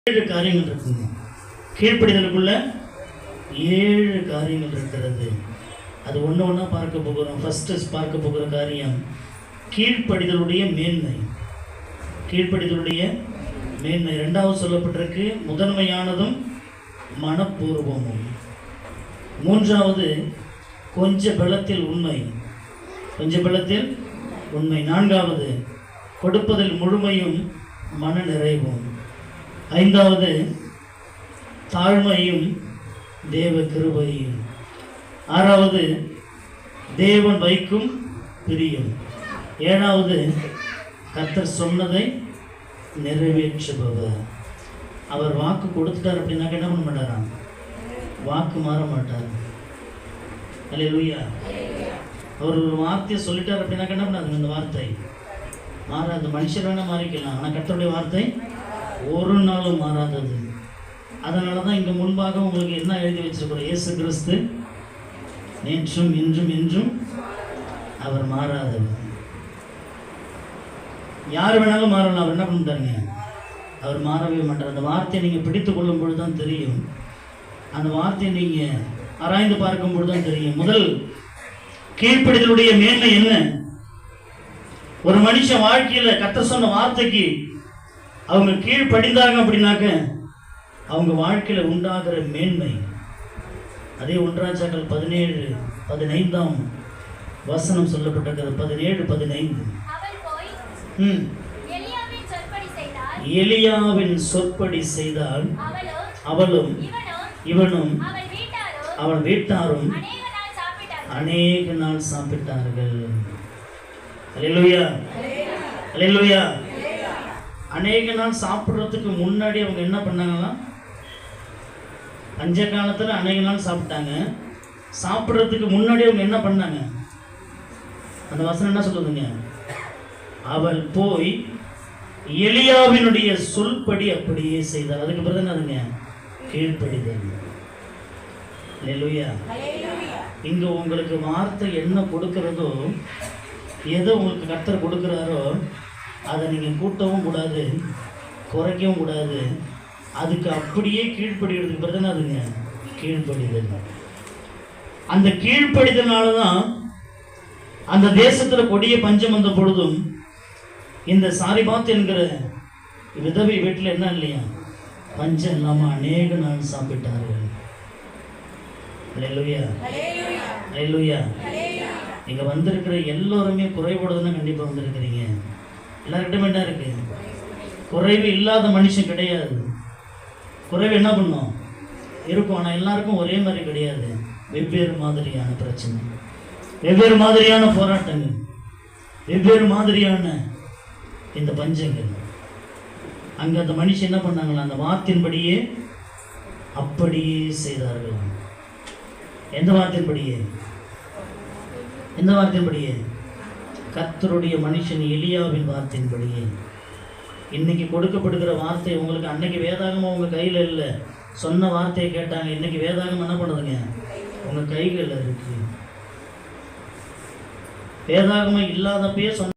7 காரியங்கள் இருக்குங்க. கீழ்ப்படிதலுக்குள்ள 7 காரியங்கள் இருக்கிறது. அது ஒன்று ஒன்றா பார்க்க போகிறோம். ஃபஸ்ட்டு பார்க்க போகிற காரியம் கீழ்ப்படிதலுடைய மேன்மை. கீழ்ப்படிதலுடைய மேன்மை ரெண்டாவது சொல்லப்பட்டிருக்கு. முதன்மையானதும் மனப்பூர்வமும். மூன்றாவது கொஞ்ச பலத்தில் உண்மை. கொஞ்ச பலத்தில் உண்மை. நான்காவது கொடுப்பதில் முழுமையும் மன நிறைவும். ஐந்தாவது தாழ்மையும் தேவ கிருபையும். ஆறாவது தேவன் வைக்கும் பிரியம். ஏழாவது கர்த்தர் சொன்னதை நிறைவேற்றுபவர். அவர் வாக்கு கொடுத்துட்டார் அப்படின்னாக்க என்ன பண்ண மாட்டாராம்? வாக்கு மாற மாட்டார். அல்லேலூயா. அவர் ஒரு வார்த்தையை சொல்லிட்டார் அப்படின்னாக்க என்ன பண்ணாதுங்க? அந்த வார்த்தை மாறாது. மனுஷர் வேணால் மாறிக்கலாம், ஆனால் கர்த்தருடைய வார்த்தை ஒரு நாளும் மாறாதது. அதனால தான் இங்கே முன்பாக உங்களுக்கு என்ன எழுதி வச்சிருக்கிறோம்? இயேசு கிறிஸ்து நேற்றும் இன்றும் என்றும் அவர் மாறாதவர். யார் வேணாலும் மாறலாம், அவர் என்ன பண்ணிட்டாருங்க? அவர் மாறவே மாட்டார். அந்த வார்த்தையை நீங்கள் பிடித்து கொள்ளும் பொழுது தான் தெரியும். அந்த வார்த்தையை நீங்கள் ஆராய்ந்து பார்க்கும் பொழுது தான் தெரியும். முதல் கீழ்ப்படிதலுடைய மேன்மை என்ன? ஒரு மனுஷன் வாழ்க்கையில் கர்த்தர் சொன்ன வார்த்தைக்கு அவங்க கீழ்ப்படிந்தாங்க அப்படின்னாக்க அவங்க வாழ்க்கையில் உண்டாகிற மேன்மை. அதே 1 ராஜாக்கள் 17:15 வசனம் சொல்லப்பட்டிருக்கிறது. 17:15. எலியாவின் சொற்படி செய்தால் அவளும் இவனும் அவள் வீட்டாரும் அநேக நாள் சாப்பிட்டார்கள். அல்லேலூயா, அல்லேலூயா. அநேக நாள் சாப்பிட்றதுக்கு முன்னாடி அவங்க என்ன பண்ணாங்களாம்? பஞ்ச காலத்தில் அநேக நாள் சாப்பிட்டாங்க. சாப்பிட்றதுக்கு முன்னாடி அவங்க என்ன பண்ணாங்க? அந்த வசனம் என்ன சொல்லுதுங்க? அவள் போய் எலியாவினுடைய சொல்படி அப்படியே செய்தாள். அதுக்கு பிறகு என்னதுங்க? கீழ்ப்படிதல். அல்லேலூயா. இங்க உங்களுக்கு வார்த்தை என்ன கொடுக்கிறதோ, எதோ உங்களுக்கு கர்த்தர் கொடுக்குறாரோ அதை நீங்கள் கூட்டவும் கூடாது, குறைக்கவும் கூடாது. அதுக்கு அப்படியே கீழ்ப்படிகிறதுக்கு பிறகு அதுங்க கீழ்ப்படிதல். அந்த கீழ்ப்படிதல்னால தான் அந்த தேசத்தில் கொடிய பஞ்சம் வந்த பொழுதும் இந்த சாரிபாத் என்கிற விதவை வீட்டில் என்ன இல்லையா? பஞ்சம் இல்லாமல் அநேக நாள் சாப்பிட்டார்கள். அல்லேலூயா, அல்லேலூயா. இங்கே வந்திருக்கிற எல்லோருமே குறைபாடு தான் கண்டிப்பாக வந்திருக்கிறீங்க. எல்லாருக்கிட்டும் என்ன இருக்கு? குறைவு இல்லாத மனுஷன் கிடையாது. குறைவு என்ன பண்ணும்? இருக்கும். ஆனால் எல்லாருக்கும் ஒரே மாதிரி கிடையாது. வெவ்வேறு மாதிரியான பிரச்சனை, வெவ்வேறு மாதிரியான போராட்டங்கள், வெவ்வேறு மாதிரியான இந்த பஞ்சங்கள். அங்கே அந்த மனுஷன் என்ன பண்ணாங்களா? அந்த வார்த்தையின்படியே அப்படியே செய்தார்கள். எந்த வார்த்தையின்படியே? எந்த வார்த்தையின்படியே? கர்த்தருடைய மனுஷன் எலியாவின் வார்த்தையின்படியே. இன்னைக்கு கொடுக்கப்படுகிற வார்த்தை உங்களுக்கு அன்னைக்கு வேதாகமாக உங்கள் கையில் இல்லை. சொன்ன வார்த்தையை கேட்டாங்க. இன்னைக்கு வேதாகம் என்ன பண்ணுதுங்க? உங்கள் கைகளில் இருக்கு. வேதாகமாக இல்லாதப்பயே சொன்ன